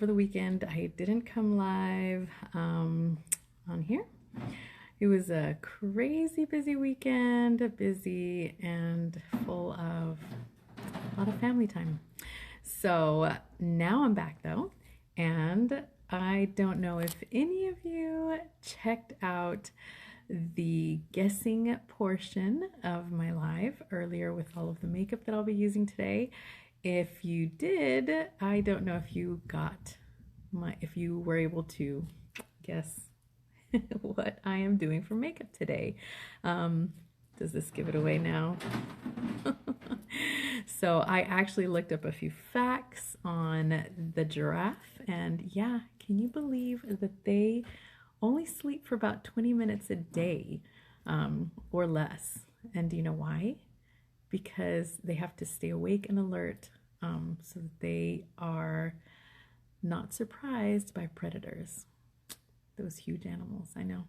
over the weekend. I didn't come live on here. It was a crazy busy weekend, busy and full of a lot of family time. So now I'm back though, and I don't know if any of you checked out the guessing portion of my live earlier with all of the makeup that I'll be using today. If you did, I don't know if you were able to guess what I am doing for makeup today. Does this give it away now? So I actually looked up a few facts on the giraffe, and yeah, can you believe that they only sleep for about 20 minutes a day or less? And do you know why? Because they have to stay awake and alert so that they are not surprised by predators. Those huge animals, I know.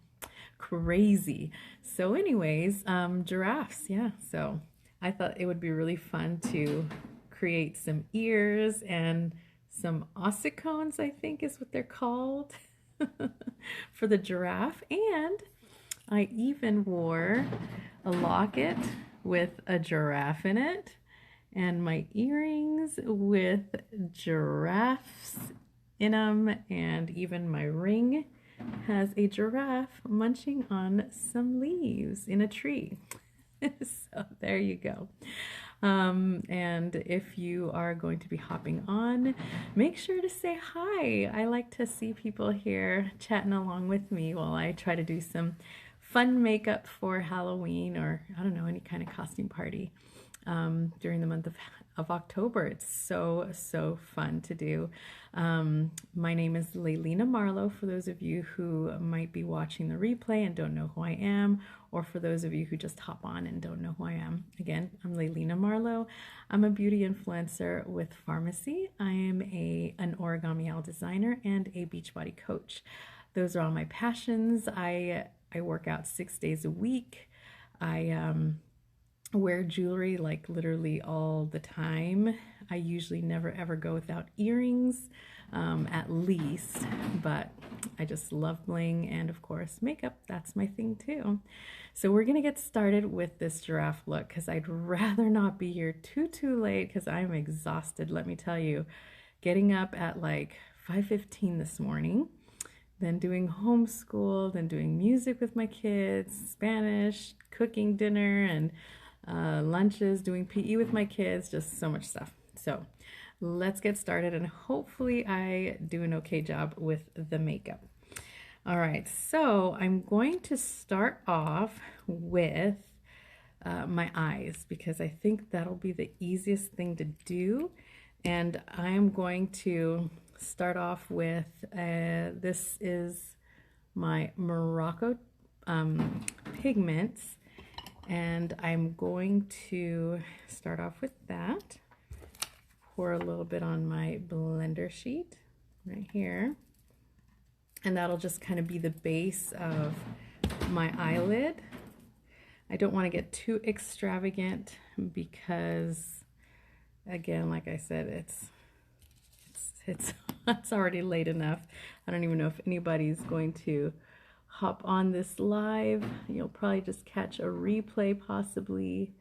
Crazy. So anyways, giraffes, yeah. So I thought it would be really fun to create some ears and some ossicones, I think is what they're called, for the giraffe. And I even wore a locket with a giraffe in it, and my earrings with giraffes in them, and even my ring has a giraffe munching on some leaves in a tree. So there you go. And if you are going to be hopping on, make sure to say hi. I like to see people here chatting along with me while I try to do some fun makeup for Halloween, or I don't know, any kind of costume party during the month of October. It's so fun to do. My name is Layleena Marlowe, for those of you who might be watching the replay and don't know who I am, or for those of you who just hop on and don't know who I am. Again, I'm Layleena Marlowe. I'm a beauty influencer with Farmasi. I am an Origami Owl designer and a Beachbody coach. Those are all my passions. I work out 6 days a week. I wear jewelry like literally all the time. I usually never ever go without earrings, at least, but I just love bling, and of course makeup, that's my thing too. So we're gonna get started with this giraffe look, because I'd rather not be here too late, because I'm exhausted, let me tell you. Getting up at like 5:15 this morning, then doing homeschool, then doing music with my kids, Spanish, cooking dinner and lunches, doing PE with my kids, just so much stuff. So let's get started, and hopefully I do an okay job with the makeup. All right, so I'm going to start off with my eyes, because I think that'll be the easiest thing to do. And I'm going to start off with, this is my Morocco pigments, and I'm going to start off with that. Pour a little bit on my blender sheet right here, and that'll just kind of be the base of my eyelid. I don't want to get too extravagant because, again, like I said, it's already late enough. I don't even know if anybody's going to hop on this live. You'll probably just catch a replay possibly,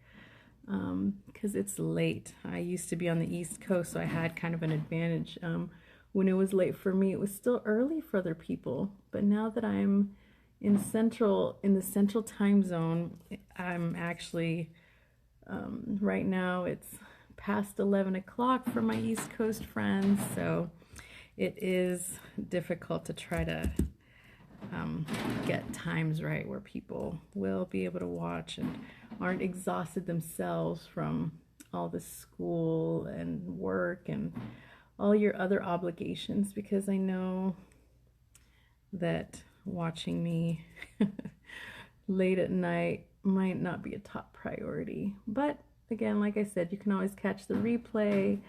because it's late. I used to be on the East Coast, so I had kind of an advantage. When it was late for me, it was still early for other people, but now that I'm in the central time zone, I'm actually right now it's past 11 o'clock for my East Coast friends, so it is difficult to try to get times right where people will be able to watch and aren't exhausted themselves from all the school and work and all your other obligations, because I know that watching me late at night might not be a top priority. But again, like I said, you can always catch the replay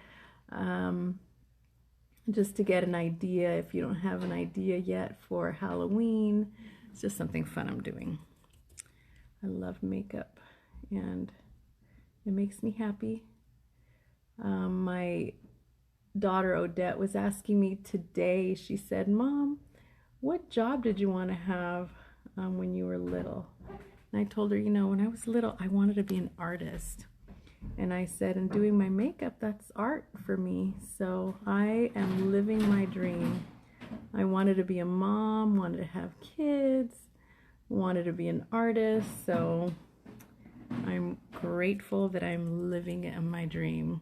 just to get an idea if you don't have an idea yet for Halloween. It's just something fun I'm doing. I love makeup and it makes me happy. My daughter Odette was asking me today, she said, "Mom, what job did you want to have when you were little?" And I told her, you know, when I was little, I wanted to be an artist. And I said, and doing my makeup, that's art for me. So I am living my dream. I wanted to be a mom, wanted to have kids, wanted to be an artist. So I'm grateful that I'm living my dream.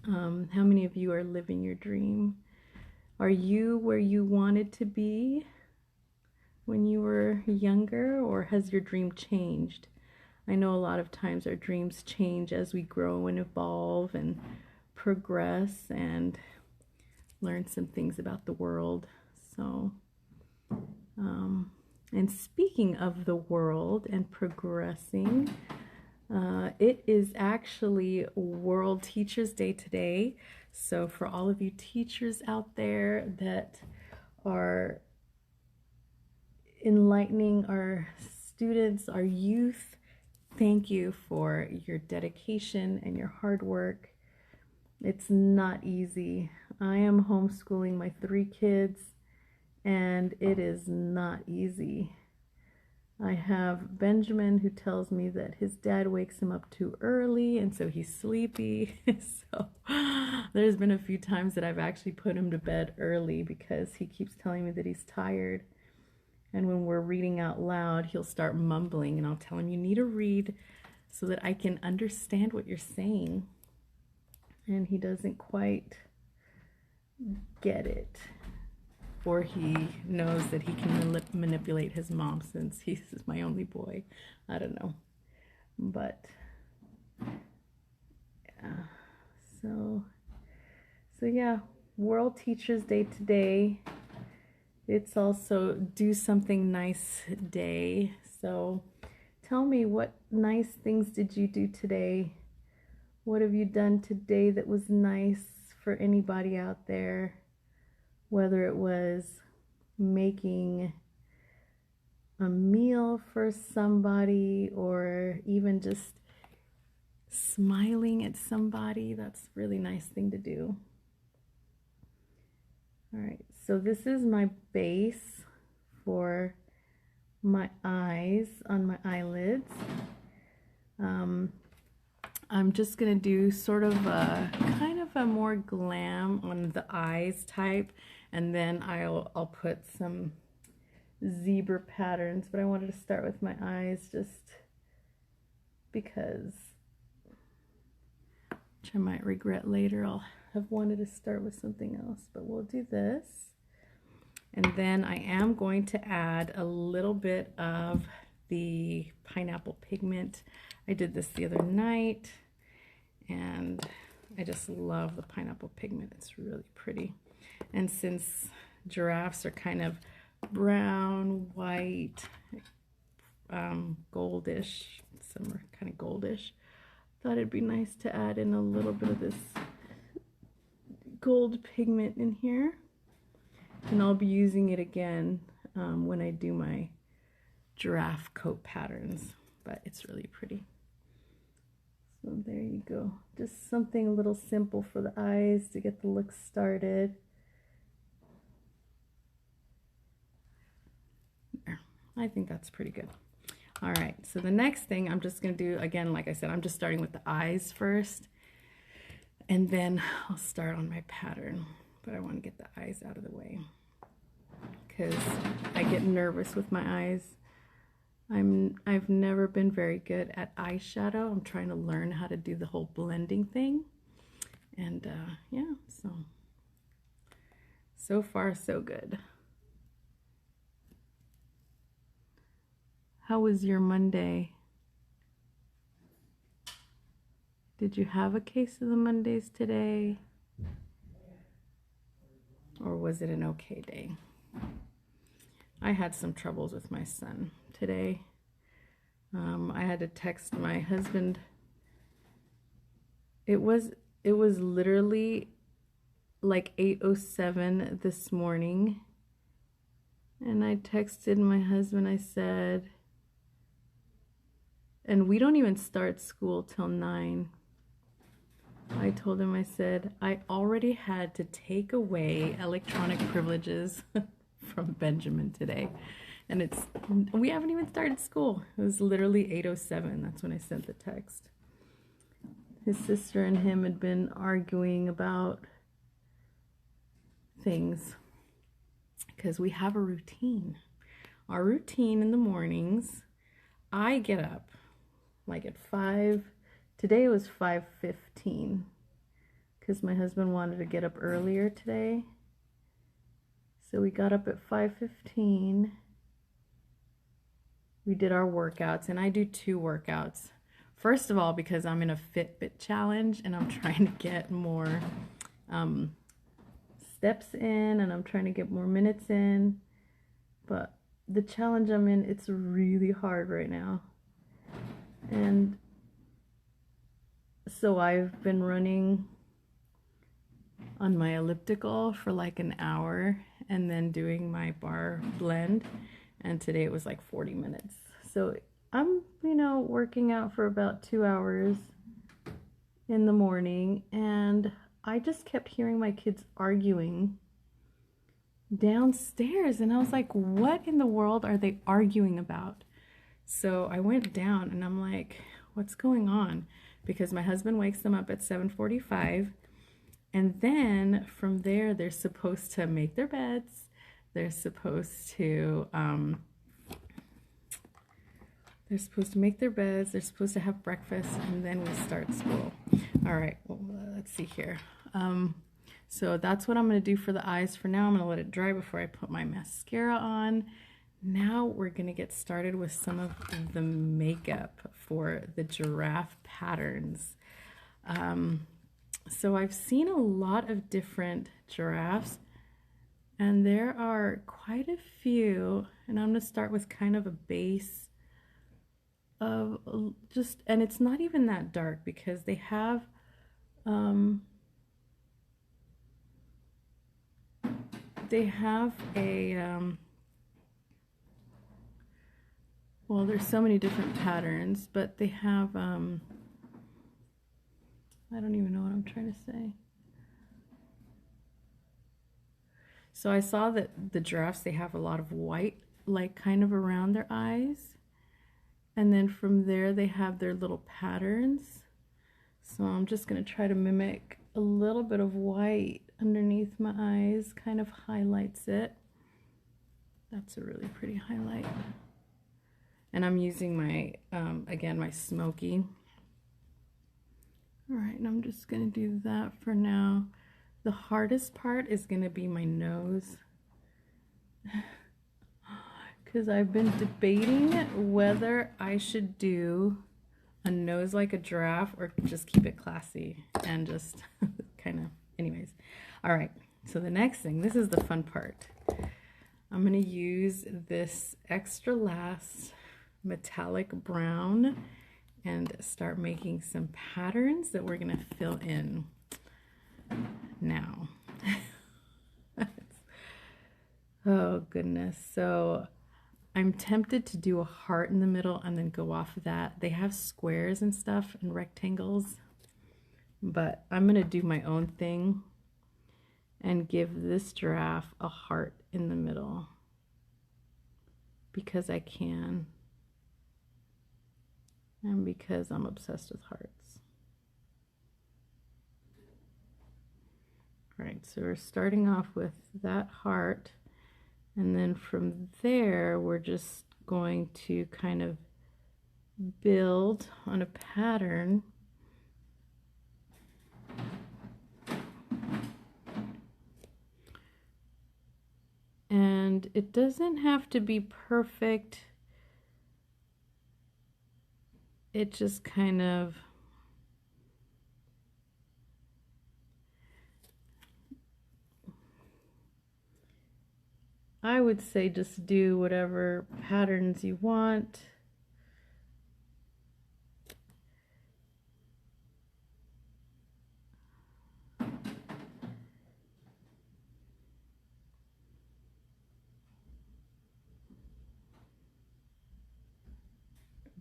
How many of you are living your dream? Are you where you wanted to be when you were younger, or has your dream changed? I know a lot of times our dreams change as we grow and evolve and progress and learn some things about the world. So, and speaking of the world and progressing, it is actually World Teachers Day today. So for all of you teachers out there that are enlightening our students, our youth, thank you for your dedication and your hard work. It's not easy. I am homeschooling my 3 kids, and it is not easy. I have Benjamin, who tells me that his dad wakes him up too early, and so he's sleepy. So there's been a few times that I've actually put him to bed early because he keeps telling me that he's tired. And when we're reading out loud, he'll start mumbling, and I'll tell him, you need to read so that I can understand what you're saying. And he doesn't quite get it. Or he knows that he can manipulate his mom since he's my only boy. I don't know. But, yeah. So yeah, World Teachers Day today. It's also Do Something Nice Day. So tell me, what nice things did you do today? What have you done today that was nice for anybody out there? Whether it was making a meal for somebody or even just smiling at somebody. That's a really nice thing to do. All right, so this is my base for my eyes on my eyelids. I'm just gonna do sort of a kind of a more glam on the eyes type, and then I'll put some zebra patterns, but I wanted to start with my eyes just because, which I might regret later. I'll have wanted to start with something else, but we'll do this. And then I am going to add a little bit of the pineapple pigment. I did this the other night, and I just love the pineapple pigment. It's really pretty. And since giraffes are kind of brown, white, goldish, some are kind of goldish, thought it'd be nice to add in a little bit of this gold pigment in here. And I'll be using it again when I do my giraffe coat patterns, but it's really pretty. So there you go. Just something a little simple for the eyes to get the look started. There. I think that's pretty good. All right, so the next thing I'm just going to do, again, like I said, I'm just starting with the eyes first, and then I'll start on my pattern. But I want to get the eyes out of the way because I get nervous with my eyes. I've never been very good at eyeshadow. I'm trying to learn how to do the whole blending thing. And yeah, so far so good. How was your Monday? Did you have a case of the Mondays today? Or was it an okay day? I had some troubles with my son today. I had to text my husband. It was literally like 8:07 this morning, and I texted my husband. I said, and we don't even start school till 9. I told him, I said, I already had to take away electronic privileges from Benjamin today. And we haven't even started school. It was literally 8:07. That's when I sent the text. His sister and him had been arguing about things because we have a routine. Our routine in the mornings, I get up like at 5. Today it was 5:15 because my husband wanted to get up earlier today. So we got up at 5:15. We did our workouts, and I do 2 workouts. First of all, because I'm in a Fitbit challenge and I'm trying to get more steps in, and I'm trying to get more minutes in. But the challenge I'm in, it's really hard right now. And so I've been running on my elliptical for like an hour and then doing my bar blend. And today it was like 40 minutes. So I'm, working out for about 2 hours in the morning, and I just kept hearing my kids arguing downstairs, and I was like, what in the world are they arguing about? So I went down and I'm like, what's going on? Because my husband wakes them up at 7:45, and then from there they're supposed to make their beds, they're supposed to make their beds, they're supposed to have breakfast, and then we start school. All right, well, let's see here. So that's what I'm going to do for the eyes for now. I'm going to let it dry before I put my mascara on. Now we're going to get started with some of the makeup for the Giraffe Patterns. So I've seen a lot of different giraffes, and there are quite a few, and I'm going to start with kind of a base of and it's not even that dark because they have well, there's so many different patterns, but they have I don't even know what I'm trying to say. So I saw that the giraffes, they have a lot of white, like kind of around their eyes. And then from there, they have their little patterns. So I'm just going to try to mimic a little bit of white underneath my eyes, kind of highlights it. That's a really pretty highlight. And I'm using my, again, my smoky. All right, and I'm just going to do that for now. The hardest part is going to be my nose. Because I've been debating whether I should do a nose like a giraffe or just keep it classy and just kind of, anyways. All right, so the next thing, this is the fun part. I'm going to use this extra last metallic brown and start making some patterns that we're going to fill in now. Oh goodness. So I'm tempted to do a heart in the middle and then go off of that. They have squares and stuff and rectangles, but I'm going to do my own thing and give this giraffe a heart in the middle because I can and because I'm obsessed with hearts. All right, so we're starting off with that heart. And then from there, we're just going to kind of build on a pattern. And it doesn't have to be perfect. It just kind of I would say just do whatever patterns you want.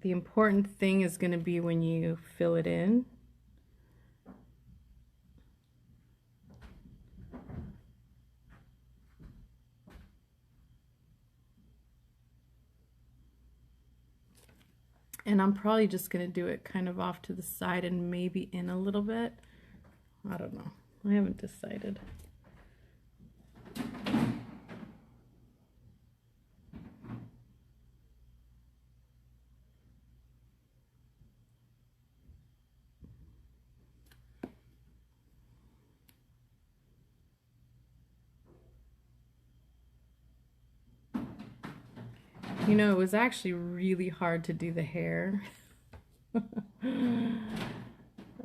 The important thing is going to be when you fill it in. And I'm probably just going to do it kind of off to the side and maybe in a little bit. I don't know. I haven't decided. You know, it was actually really hard to do the hair.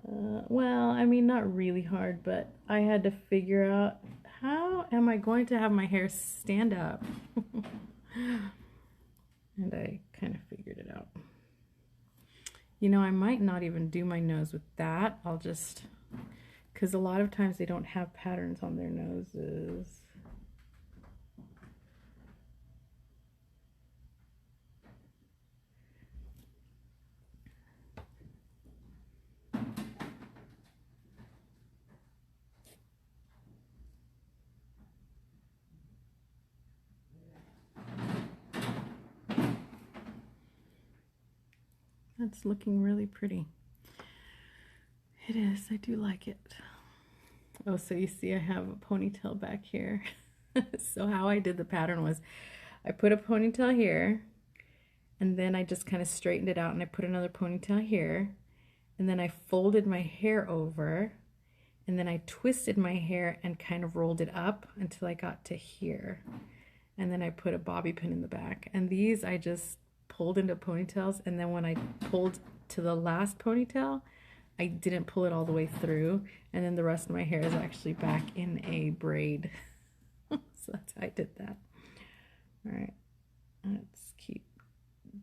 Well, I mean, not really hard, but I had to figure out how am I going to have my hair stand up? And I kind of figured it out. You know, I might not even do my nose with that. I'll just, because a lot of times they don't have patterns on their noses. That's looking really pretty. It is. I do like it. Oh, so you see I have a ponytail back here. So how I did the pattern was I put a ponytail here, and then I just kind of straightened it out, and I put another ponytail here, and then I folded my hair over, and then I twisted my hair and kind of rolled it up until I got to here. And then I put a bobby pin in the back. And these I just pulled into ponytails, and then when I pulled to the last ponytail, I didn't pull it all the way through, and then the rest of my hair is actually back in a braid. So that's how I did that. All right, let's keep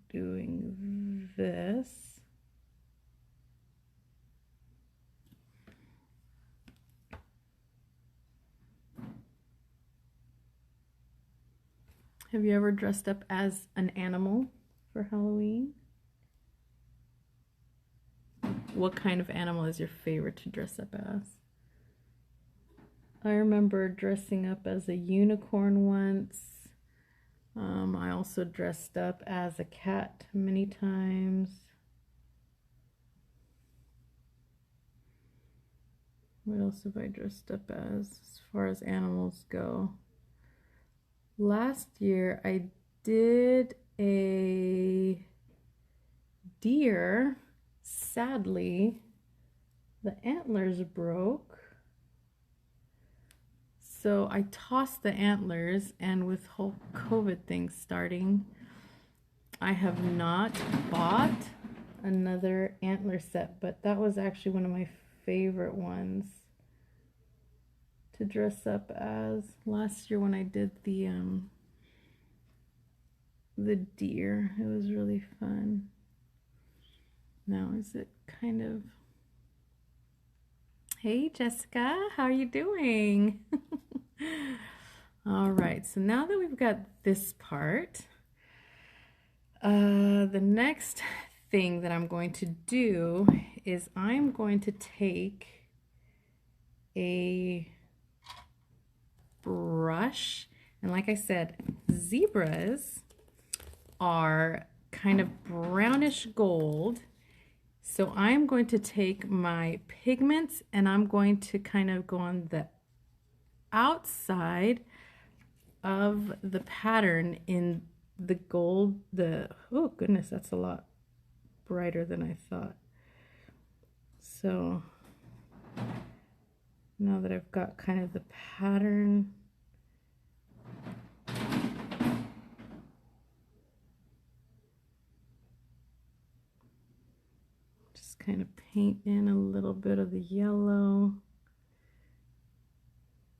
doing this. Have you ever dressed up as an animal for Halloween? What kind of animal is your favorite to dress up as? I remember dressing up as a unicorn once. I also dressed up as a cat many times. What else have I dressed up as far as animals go? Last year I did a deer. Sadly, the antlers broke. So I tossed the antlers, and with whole COVID thing starting, I have not bought another antler set, but that was actually one of my favorite ones to dress up as last year when I did the deer. It was really fun. Now is it kind of, hey Jessica, how are you doing? All right, so now that we've got this part, the next thing that I'm going to do is I'm going to take a brush, and like I said, zebras are kind of brownish gold. So I'm going to take my pigments and I'm going to kind of go on the outside of the pattern in the gold. Oh goodness, that's a lot brighter than I thought. So now that I've got kind of the pattern, just kind of paint in a little bit of the yellow.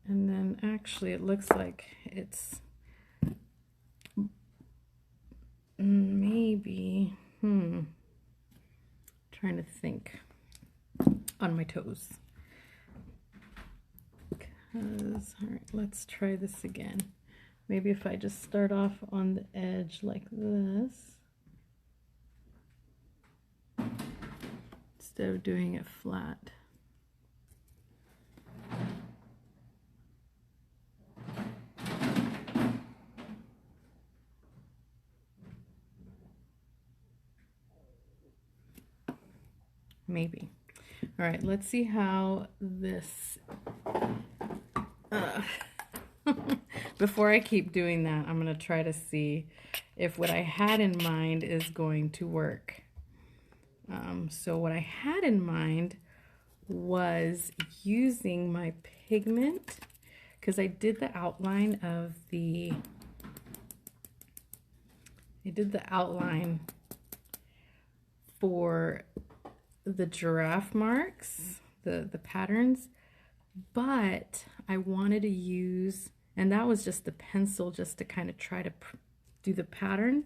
And then actually it looks like it's maybe, trying to think on my toes. Because, all right, let's try this again. Maybe if I just start off on the edge like this, instead of doing it flat. maybe. All right, let's see how this... Before I keep doing that, I'm going to try to see if what I had in mind is going to work. So what I had in mind was using my pigment, because I did the outline of the... for the giraffe marks, the patterns, but I wanted to use, and that was just the pencil just to kind of try to do the pattern,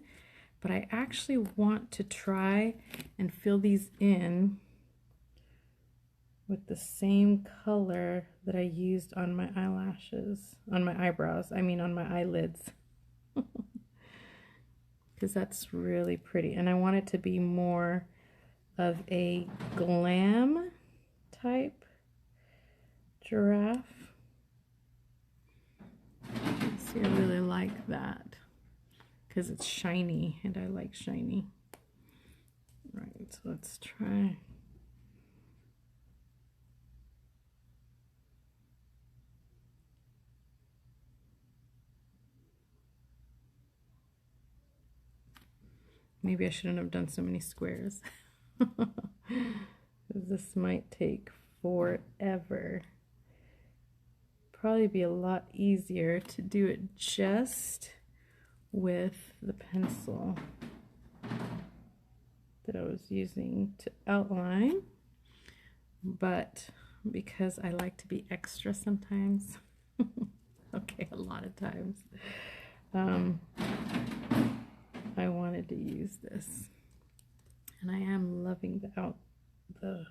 but I actually want to try and fill these in with the same color that I used on my eyelashes, on my eyebrows, I mean on my eyelids, because that's really pretty, and I want it to be more of a glam type giraffe. See, I really like that because it's shiny and I like shiny. Right, so let's try. Maybe I shouldn't have done so many squares. This might take forever. Probably be a lot easier to do it just with the pencil that I was using to outline, but because I like to be extra sometimes, okay, a lot of times, I wanted to use this, and I am loving the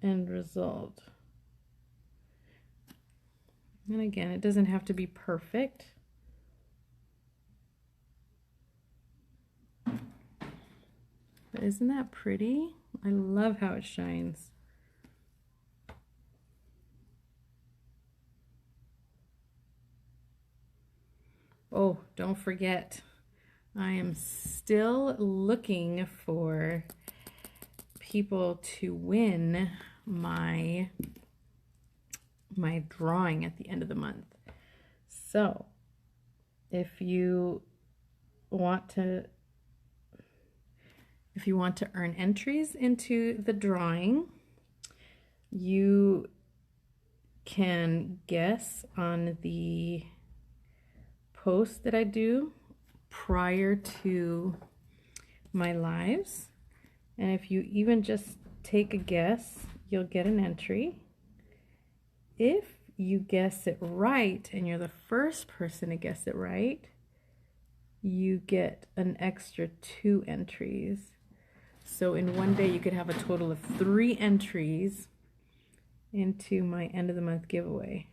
end result. And again, it doesn't have to be perfect. But isn't that pretty? I love how it shines. Oh, don't forget, I am still looking for people to win my drawing at the end of the month. So if you want to earn entries into the drawing, you can guess on the post that I do prior to my lives, and if you even just take a guess, you'll get an entry. If you guess it right and you're the first person to guess it right, you get an extra 2 entries. So in one day you could have a total of 3 entries into my end of the month giveaway.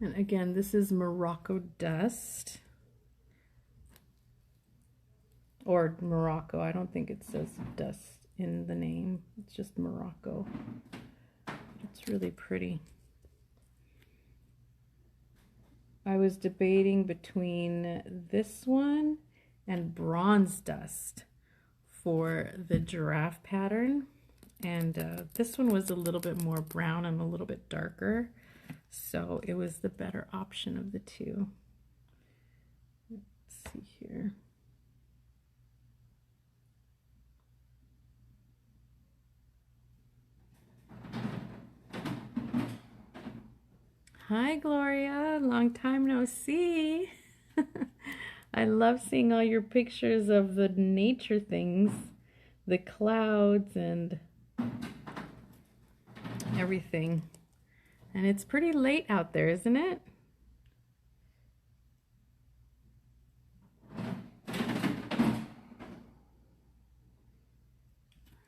And again, this is Morocco dust, or Morocco. I don't think it says dust in the name. It's just Morocco. It's really pretty. I was debating between this one and bronze dust for the giraffe pattern, and this one was a little bit more brown and a little bit darker, so it was the better option of the two. Let's see here. Hi Gloria, long time no see. I love seeing all your pictures of the nature things, the clouds and everything. And it's pretty late out there, isn't it?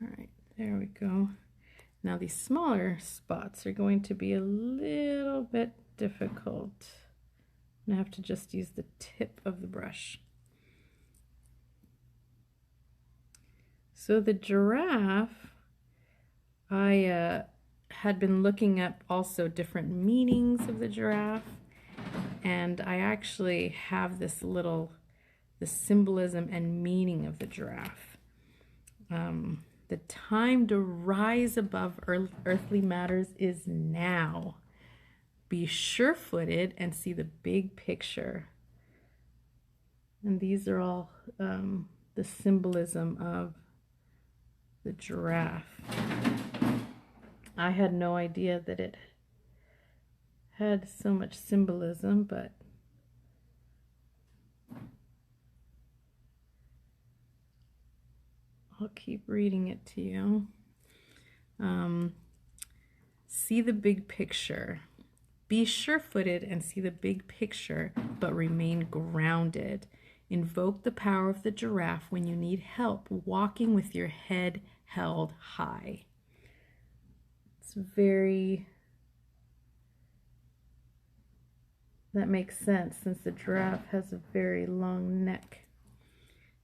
All right, there we go. Now these smaller spots are going to be a little bit difficult. I'm gonna have to just use the tip of the brush. So the giraffe, I had been looking up also different meanings of the giraffe, and I actually have the symbolism and meaning of the giraffe. The time to rise above earthly matters is now. Be sure-footed and see the big picture. And these are all the symbolism of the giraffe. I had no idea that it had so much symbolism, but I'll keep reading it to you. See the big picture. Be sure-footed and see the big picture, but remain grounded. Invoke the power of the giraffe when you need help walking with your head held high. It's that makes sense since the giraffe has a very long neck.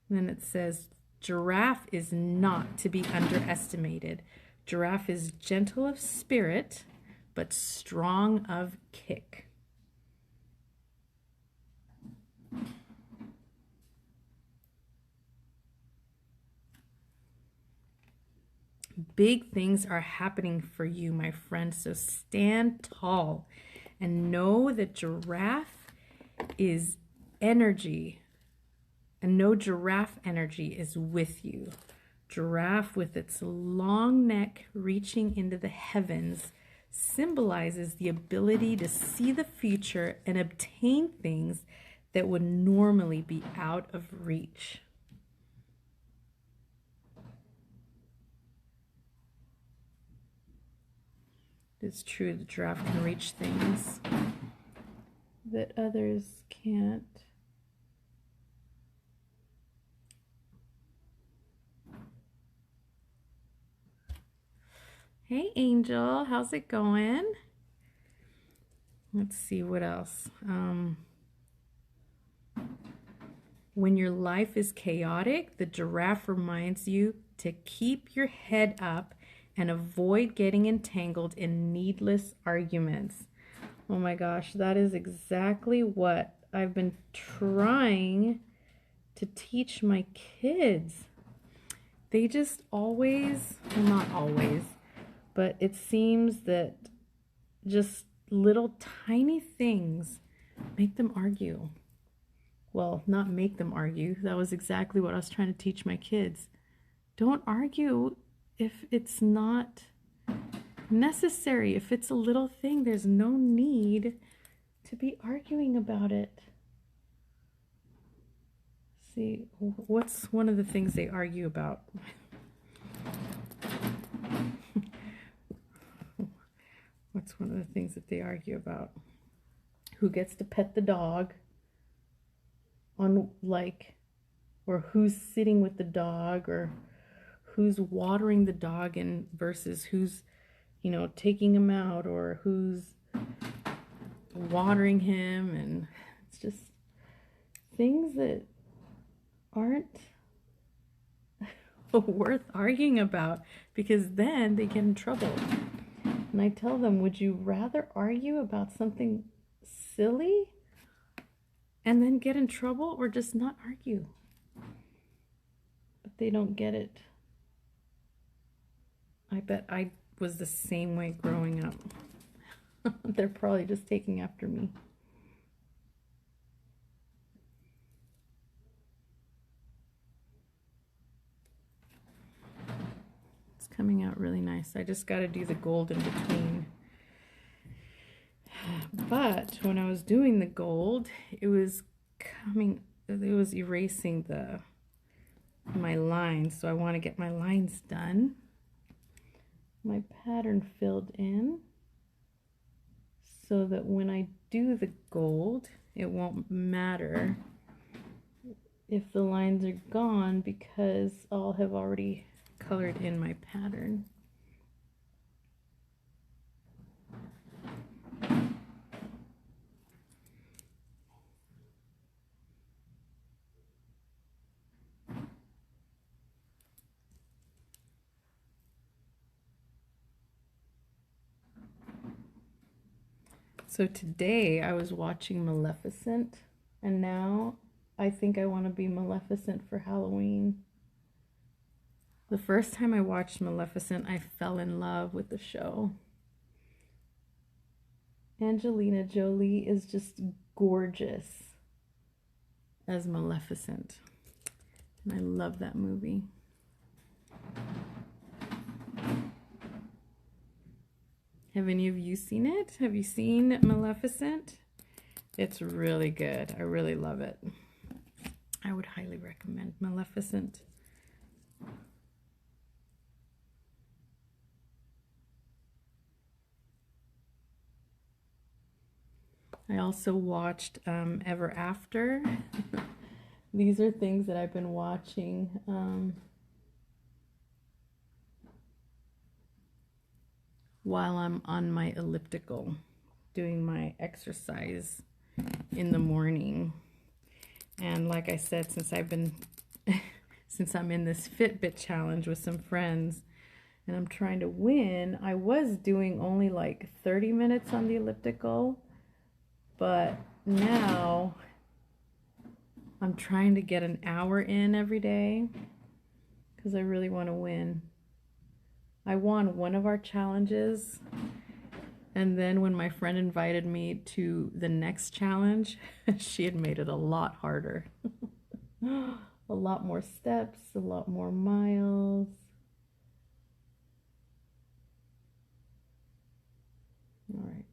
And then it says, giraffe is not to be underestimated. Giraffe is gentle of spirit, but strong of kick. Big things are happening for you, my friend, so stand tall and know that giraffe is energy, and know giraffe energy is with you. Giraffe, with its long neck reaching into the heavens, symbolizes the ability to see the future and obtain things that would normally be out of reach. It's true, the giraffe can reach things that others can't. Hey Angel, how's it going? Let's see what else. When your life is chaotic, the giraffe reminds you to keep your head up and avoid getting entangled in needless arguments. Oh my gosh, that is exactly what I've been trying to teach my kids. They just always, well, not always, but it seems that just little tiny things make them argue. Well, not make them argue. That was exactly what I was trying to teach my kids. Don't argue if it's not necessary. If it's a little thing, there's no need to be arguing about it. See, what's one of the things they argue about? What's one of the things that they argue about? Who gets to pet the dog on, like, or who's sitting with the dog, or who's watering the dog and versus who's, you know, taking him out, or who's watering him. And it's just things that aren't worth arguing about, because then they get in trouble. And I tell them, would you rather argue about something silly and then get in trouble, or just not argue? But they don't get it. I bet I was the same way growing up. They're probably just taking after me. It's coming out really nice. I just got to do the gold in between. But when I was doing the gold, it was erasing my lines. So I want to get my lines done. My pattern filled in so that when I do the gold, it won't matter if the lines are gone, because I'll have already colored in my pattern. So today I was watching Maleficent, and now I think I want to be Maleficent for Halloween. The first time I watched Maleficent, I fell in love with the show. Angelina Jolie is just gorgeous as Maleficent, and I love that movie. Have any of you seen it? Have you seen Maleficent? It's really good. I really love it. I would highly recommend Maleficent. I also watched Ever After. These are things that I've been watching. While I'm on my elliptical, doing my exercise in the morning. And like I said, since I'm in this Fitbit challenge with some friends and I'm trying to win, I was doing only like 30 minutes on the elliptical, but now I'm trying to get an hour in every day because I really want to win. I won one of our challenges, and then when my friend invited me to the next challenge, she had made it a lot harder. A lot more steps, a lot more miles. All right.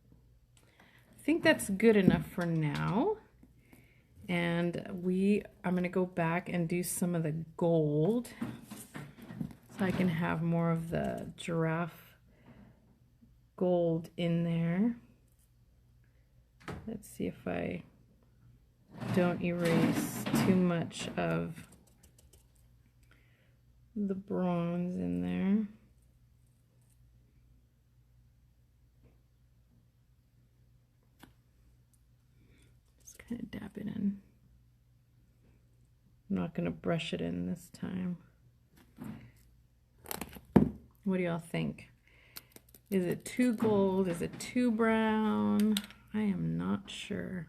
I think that's good enough for now. And I'm going to go back and do some of the gold, so I can have more of the giraffe gold in there. Let's see if I don't erase too much of the bronze in there. Just kind of dab it in. I'm not going to brush it in this time. What do y'all think? Is it too gold? Is it too brown? I am not sure.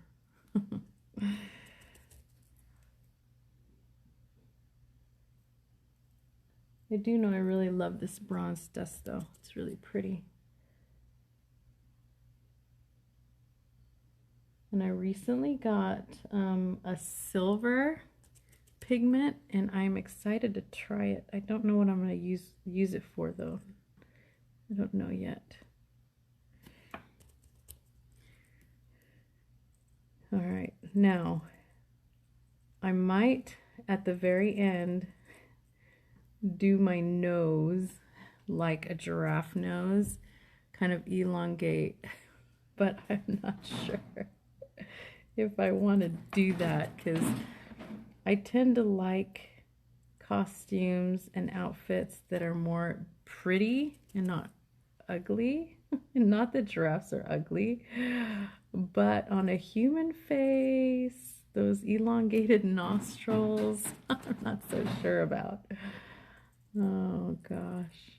I do know I really love this bronze dust though. It's really pretty. And I recently got a silver pigment, and I'm excited to try it. I don't know what I'm going to use it for though. I don't know yet. All right, now I might at the very end do my nose like a giraffe nose, kind of elongate, but I'm not sure if I want to do that because I tend to like costumes and outfits that are more pretty and not ugly. Not that giraffes are ugly, but on a human face, those elongated nostrils, I'm not so sure about. Oh gosh.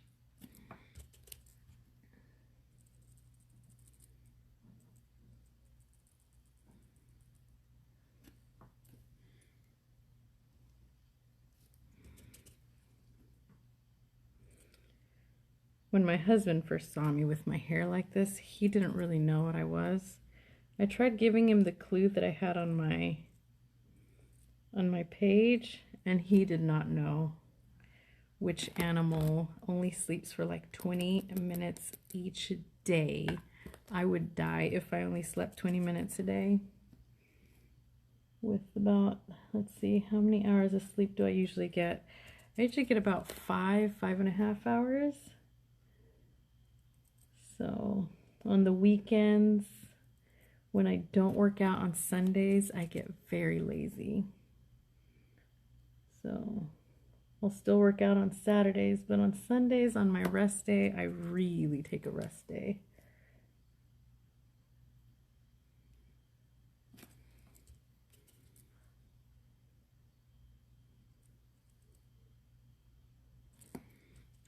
When my husband first saw me with my hair like this, he didn't really know what I was. I tried giving him the clue that I had on my page, and he did not know which animal only sleeps for like 20 minutes each day. I would die if I only slept 20 minutes a day. With about, let's see, how many hours of sleep do I usually get? I usually get about 5.5 hours. So on the weekends, when I don't work out on Sundays, I get very lazy. So I'll still work out on Saturdays, but on Sundays, on my rest day, I really take a rest day.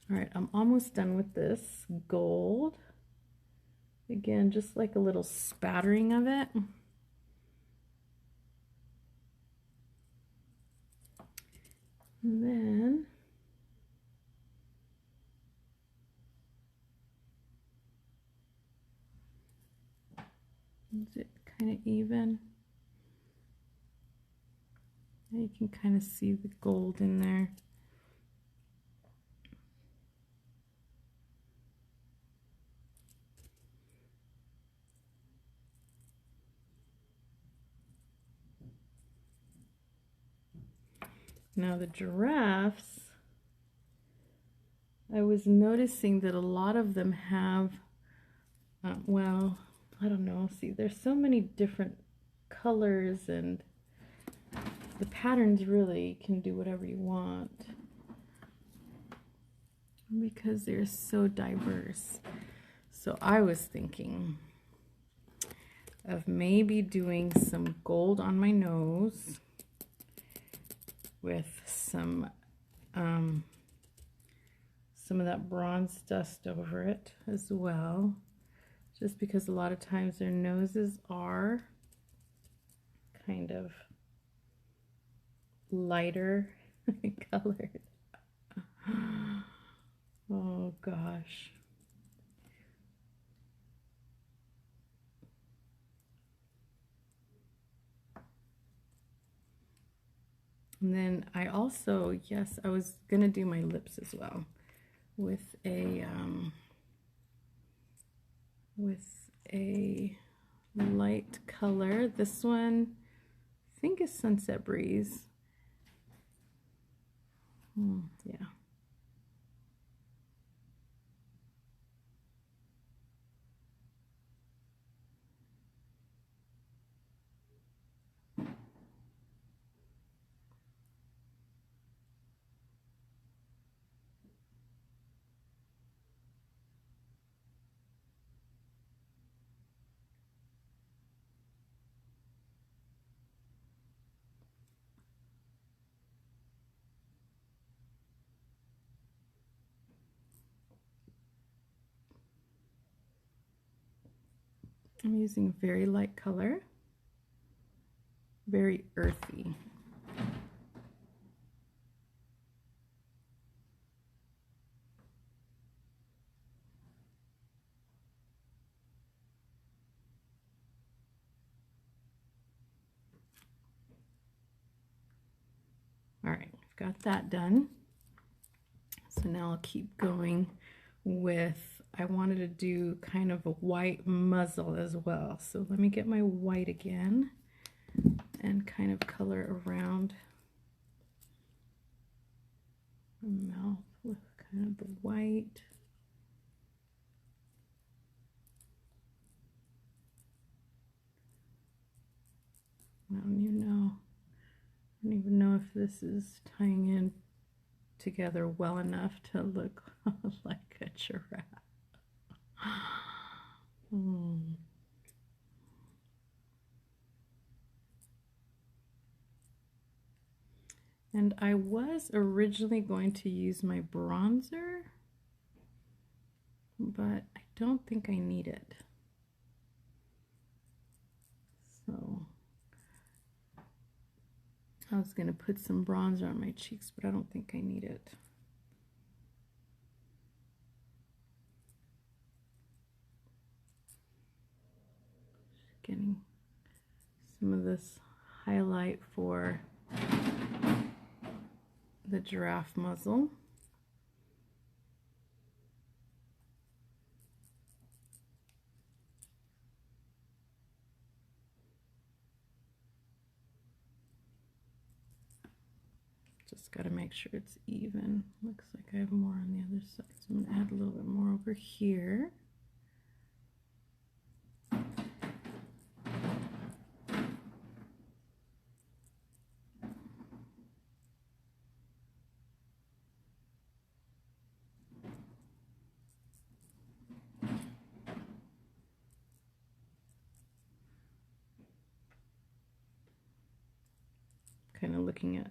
All right, I'm almost done with this gold. Again, just like a little spattering of it. And then is it kind of even? Now you can kind of see the gold in there. Now the giraffes, I was noticing that a lot of them have, well, I don't know, see, there's so many different colors, and the patterns really can do whatever you want because they're so diverse. So I was thinking of maybe doing some gold on my nose with some of that bronze dust over it as well, just because a lot of times their noses are kind of lighter colored. Oh gosh. And then I also, yes, I was gonna do my lips as well with a light color. This one I think is Sunset Breeze. Yeah. I'm using a very light color, very earthy. All right, I've got that done. So now I'll keep going with, I wanted to do kind of a white muzzle as well. So let me get my white again and kind of color around the mouth with kind of the white. I don't even know if this is tying in together well enough to look like a giraffe. And I was originally going to use my bronzer, but I don't think I need it. So I was going to put some bronzer on my cheeks, but I don't think I need it. Just getting some of this highlight for the giraffe muzzle. Just got to make sure it's even. Looks like I have more on the other side, so I'm going to add a little bit more over here. Kind of looking at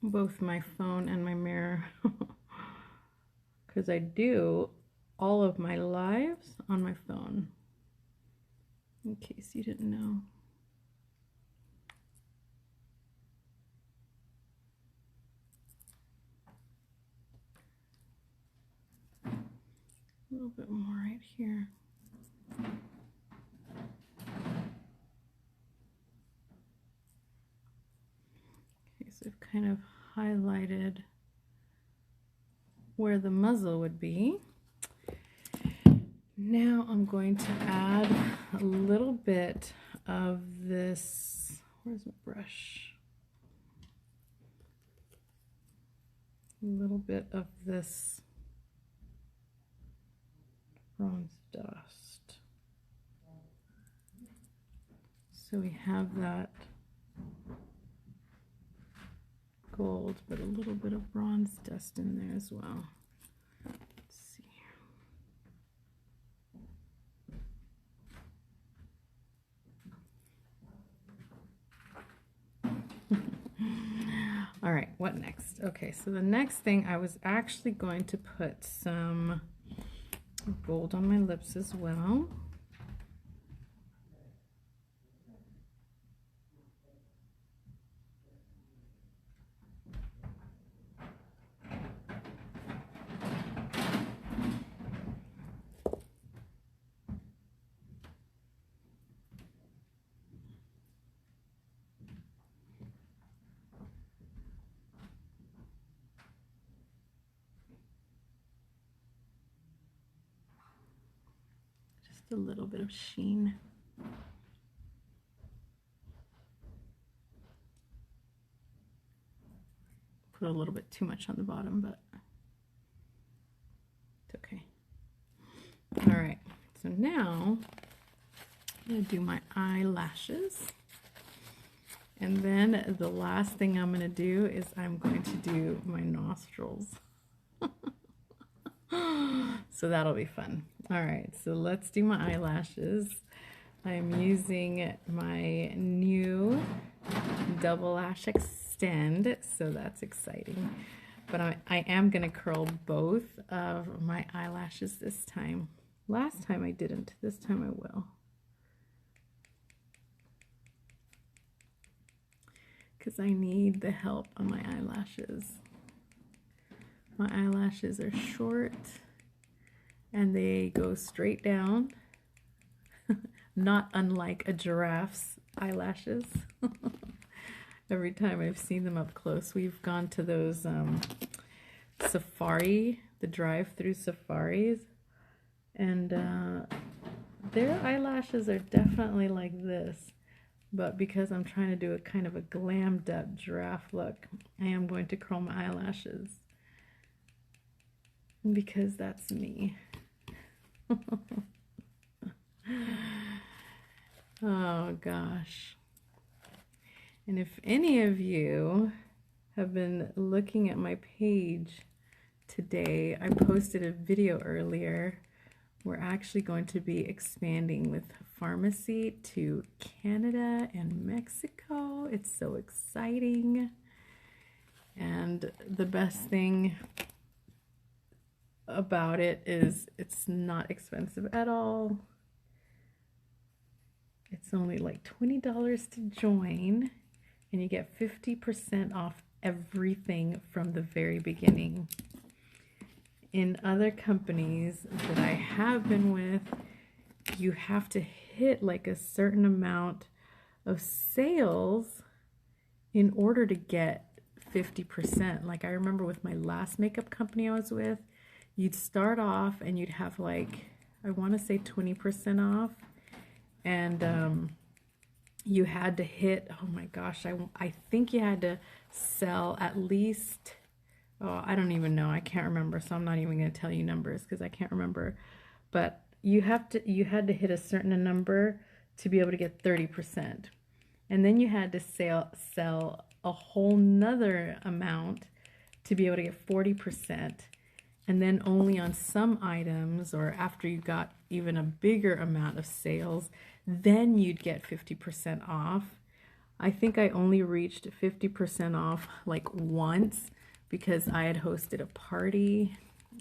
both my phone and my mirror because I do all of my lives on my phone, in case you didn't know. A little bit more right here. Okay, so I've kind of highlighted where the muzzle would be. Now I'm going to add a little bit of this, where's my brush? A little bit of this bronze dust. So we have that gold, but a little bit of bronze dust in there as well. Let's see here. All right, what next? Okay, so the next thing, I was actually going to put some gold on my lips as well. A little bit of sheen. Put a little bit too much on the bottom, but it's okay. All right, so now I'm going to do my eyelashes. And then the last thing I'm going to do is I'm going to do my nostrils. So that'll be fun. All right, so let's do my eyelashes. I'm using my new double lash extend, so that's exciting. But I am going to curl both of my eyelashes this time. Last time I didn't, this time I will. Because I need the help on my eyelashes. My eyelashes are short and they go straight down, not unlike a giraffe's eyelashes. Every time I've seen them up close, we've gone to those safari, the drive-through safaris, and their eyelashes are definitely like this. But because I'm trying to do a kind of a glammed up giraffe look, I am going to curl my eyelashes. Because that's me. Oh gosh. And if any of you have been looking at my page today, I posted a video earlier. We're actually going to be expanding with Farmasi to Canada and Mexico. It's so exciting. And the best thing about it is it's not expensive at all. It's only like $20 to join, and you get 50% off everything from the very beginning. In other companies that I have been with, you have to hit like a certain amount of sales in order to get 50%. Like I remember with my last makeup company I was with, you'd start off and you'd have like, I want to say 20% off. And you had to hit, oh my gosh, I think you had to sell at least, oh, I don't even know. I can't remember. So I'm not even going to tell you numbers because I can't remember. But you had to hit a certain number to be able to get 30%. And then you had to sell a whole nother amount to be able to get 40%. And then only on some items, or after you got even a bigger amount of sales, then you'd get 50% off. I think I only reached 50% off like once because I had hosted a party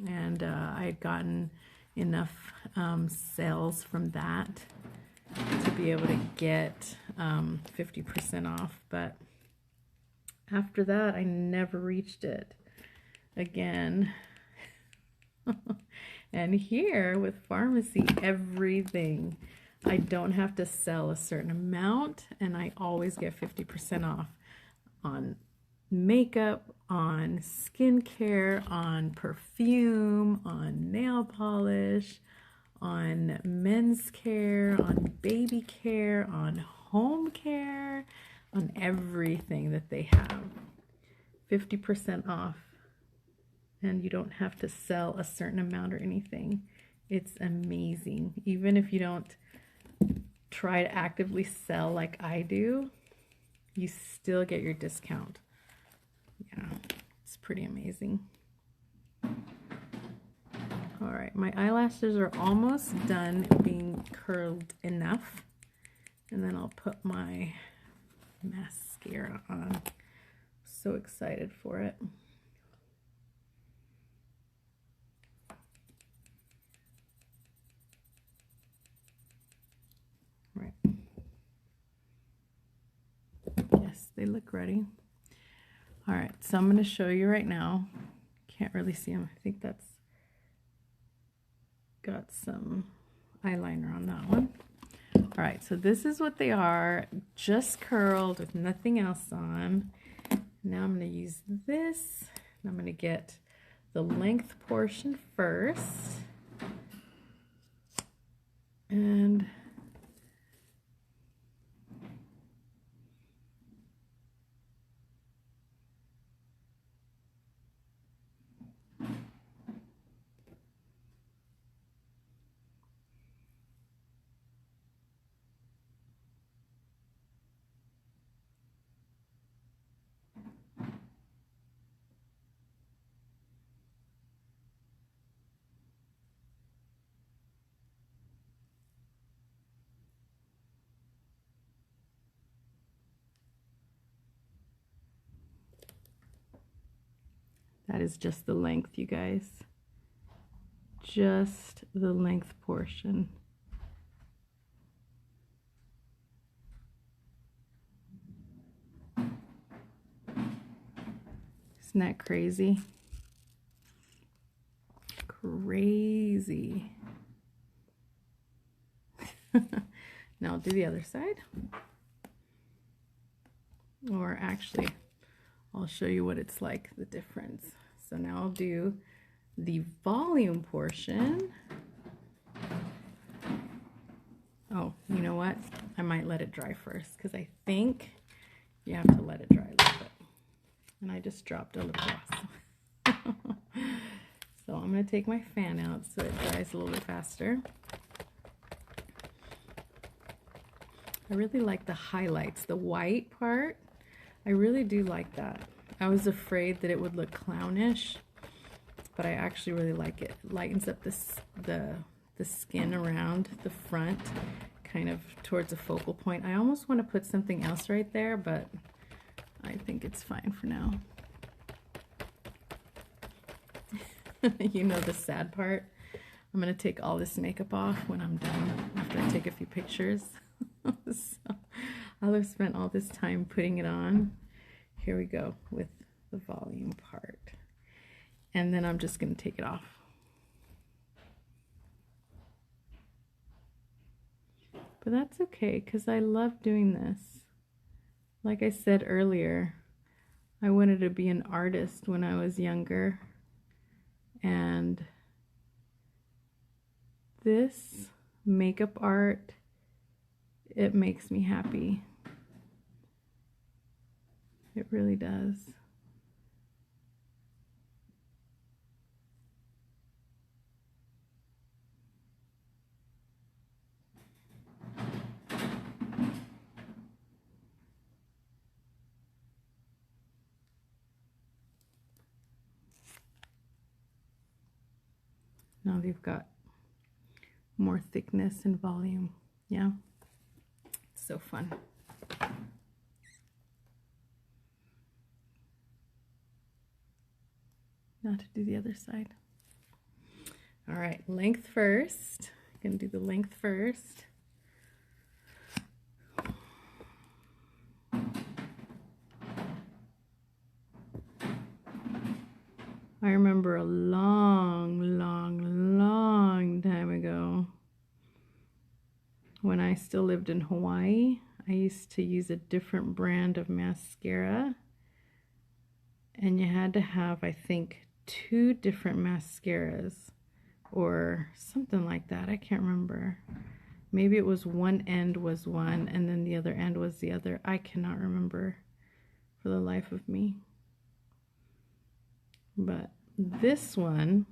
and I had gotten enough sales from that to be able to get 50% off. But after that, I never reached it again. And here with Farmasi, everything, I don't have to sell a certain amount, and I always get 50% off on makeup, on skincare, on perfume, on nail polish, on men's care, on baby care, on home care, on everything that they have. 50% off. And you don't have to sell a certain amount or anything. It's amazing. Even if you don't try to actively sell like I do, you still get your discount. Yeah, it's pretty amazing. All right, my eyelashes are almost done being curled enough. And then I'll put my mascara on. So excited for it. Right. Yes, they look ready. All right, so I'm going to show you right now. Can't really see them. I think that's got some eyeliner on that one. All right, so this is what they are, just curled with nothing else on. Now I'm going to use this. I'm going to get the length portion first. And that is just the length, you guys. Just the length portion. Isn't that crazy? Crazy. Now I'll do the other side. Or actually, I'll show you what it's like, the difference. So now I'll do the volume portion. Oh, you know what? I might let it dry first because I think you have to let it dry a little bit. And I just dropped a lip gloss. So I'm going to take my fan out so it dries a little bit faster. I really like the highlights, the white part. I really do like that. I was afraid that it would look clownish, but I actually really like it. It lightens up the skin around the front, kind of towards a focal point. I almost want to put something else right there, but I think it's fine for now. You know the sad part? I'm going to take all this makeup off when I'm done, after I take a few pictures. So I'll have spent all this time putting it on. Here we go with the volume part. And then I'm just going to take it off. But that's okay, because I love doing this. Like I said earlier, I wanted to be an artist when I was younger. And this makeup art, it makes me happy. It really does. Now they've got more thickness and volume. Yeah, so fun. Now to do the other side. All right, length first. I'm gonna do the length first. I remember a long time ago when I still lived in Hawaii, I used to use a different brand of mascara, and you had to have, I think, 2 different mascaras or something like that. I can't remember. Maybe it was one end was one and then the other end was the other. I cannot remember for the life of me. But this one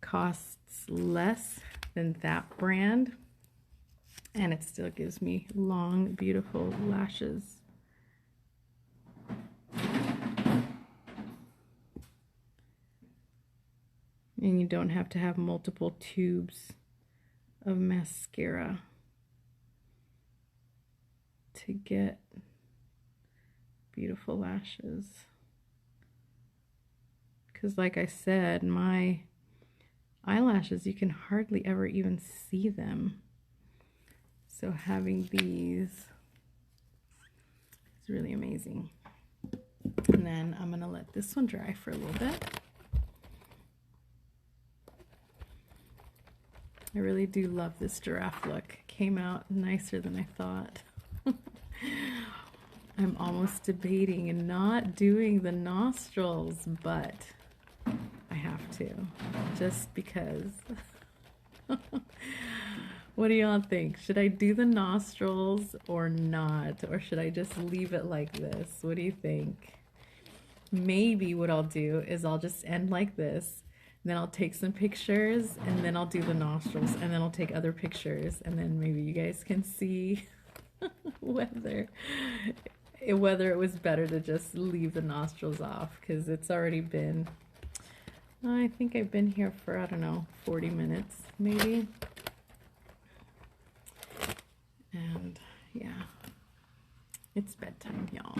costs less than that brand, and it still gives me long, beautiful lashes. And you don't have to have multiple tubes of mascara to get beautiful lashes. Because like I said, my eyelashes, you can hardly ever even see them. So having these is really amazing. And then I'm going to let this one dry for a little bit. I really do love this giraffe look. It came out nicer than I thought. I'm almost debating and not doing the nostrils, but I have to, just because. What do y'all think? Should I do the nostrils or not? Or should I just leave it like this? What do you think? Maybe what I'll do is I'll just end like this, then I'll take some pictures, and then I'll do the nostrils, and then I'll take other pictures, and then maybe you guys can see whether it was better to just leave the nostrils off, because it's already been, I think I've been here for, I don't know, 40 minutes maybe. And yeah, it's bedtime, y'all.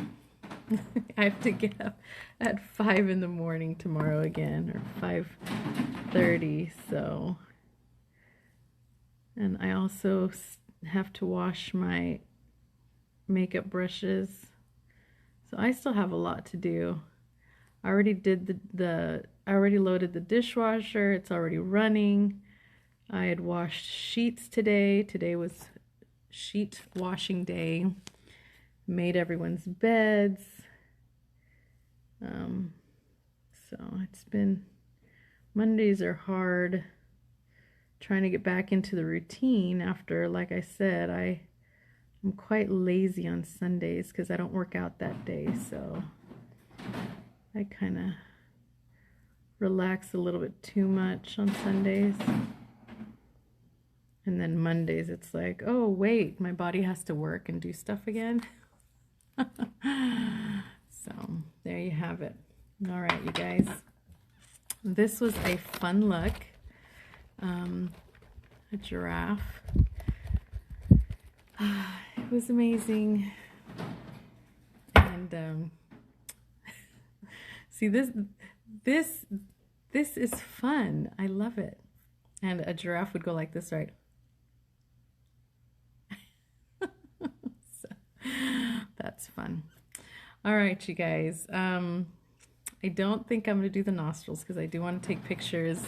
I have to get up at 5 in the morning tomorrow again, or 5:30, so. And I also have to wash my makeup brushes, so I still have a lot to do. I already did I already loaded the dishwasher. It's already running. I had washed sheets today. Today was sheet washing day. Made everyone's beds. So it's been, Mondays are hard, trying to get back into the routine after, like I said, I'm quite lazy on Sundays because I don't work out that day, so I kind of relax a little bit too much on Sundays. And then Mondays it's like, oh wait, my body has to work and do stuff again. So there you have it. All right, you guys, this was a fun look. A giraffe. It was amazing. And see, this is fun. I love it. And a giraffe would go like this, right? So, that's fun. All right, you guys. I don't think I'm going to do the nostrils because I do want to take pictures.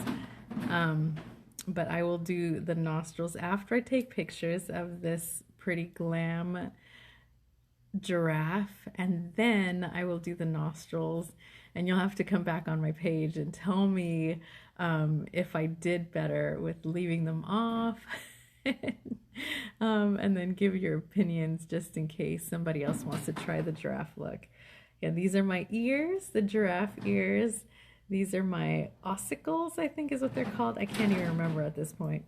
But I will do the nostrils after I take pictures of this pretty glam giraffe, and then I will do the nostrils, and you'll have to come back on my page and tell me if I did better with leaving them off. And then give your opinions just in case somebody else wants to try the giraffe look. Yeah, these are my ears, the giraffe ears. These are my ossicles, I think is what they're called. I can't even remember at this point.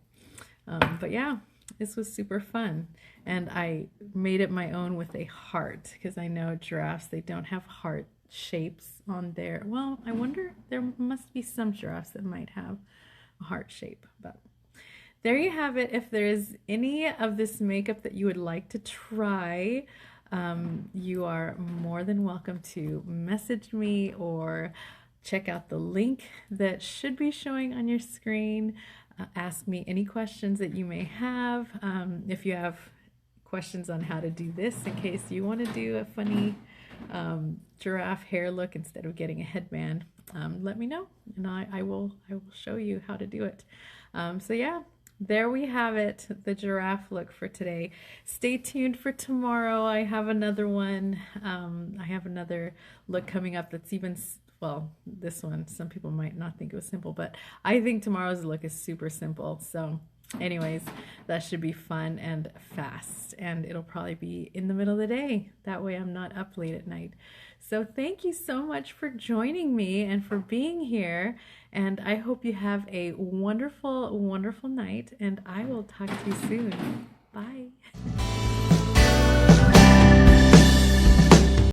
But yeah, this was super fun. And I made it my own with a heart, because I know giraffes, they don't have heart shapes on there. Well, I wonder, there must be some giraffes that might have a heart shape. But there you have it. If there is any of this makeup that you would like to try, you are more than welcome to message me or check out the link that should be showing on your screen. Ask me any questions that you may have. If you have questions on how to do this, in case you want to do a funny giraffe hair look instead of getting a headband, let me know, and I will show you how to do it. So yeah, there we have it, the giraffe look for today. Stay tuned for tomorrow. I have another one. I have another look coming up that's even, well, this one, some people might not think it was simple, but I think tomorrow's look is super simple. So anyways, that should be fun and fast, and it'll probably be in the middle of the day. That way I'm not up late at night. So thank you so much for joining me and for being here, and I hope you have a wonderful, wonderful night, and I will talk to you soon. Bye.